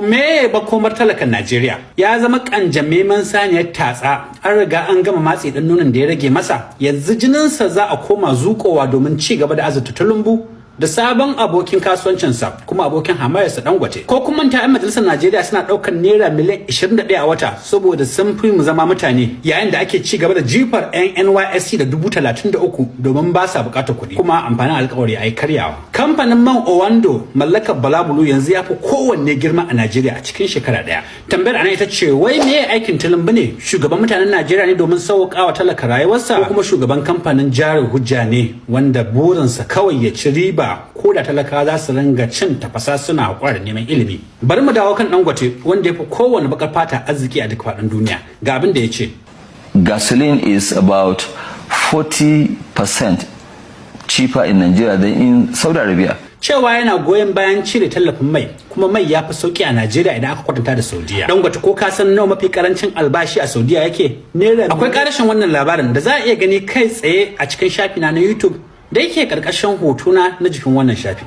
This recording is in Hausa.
Me makomar talakan Najeriya ya zama kanjameman saniyar tatsa, an riga an gama matsi dan nonon da ya rage masa, yanzu jininsa za a koma zuƙowa domin ci gaba da azurta tulumbu da sabon abokin kasuwancinsa kuma abokin hamayarsa Dangote. Ko kuma ta yan majalisar Najeriya suna ɗaukar naira miliyan 21 a wata saboda sun fi mu zama mutane, yayin da ake ci gaba da jifar yan NYSC da 33,000 domin ba sa buƙatar kuɗi kuma amfanin alƙawari ai karyawa. Kamfanin man Owando mallakar Balabulu yanzu ya fi kowanne girma a Najeriya a cikin shekara ɗaya. Tambayar anan ita ce, wai me aikin tulumbu ne? Shugaban mutanen Najeriya ne domin sauƙawa talaka rayuwarsa, ko kuma shugaban kamfanin jarin hujja ne wanda burinsa kawai ya ci riba ko da talaka za su ringa cin tafasa suna haƙura da neman ilimi? Bari mu dawo kan Dangote wanda ya fi kowane bakar fata arziki a duk faɗin duniya. Ga abin da ya ce. Gasoline is about 40% cheaper in Nigeria than in Saudi Arabia. Cewa yana goyon bayan cire tallafin mai, kuma mai ya fi sauki a Najeriya idan aka kwatanta da Saudiya. Dangote ko ka san nawa mafi karancin albashi a Saudiya yake? Naira. Akwai karashin wannan labarin da za a iya gani kai tsaye a cikin shafi na YouTube da yake karkashin hotuna na jikin wannan shafi.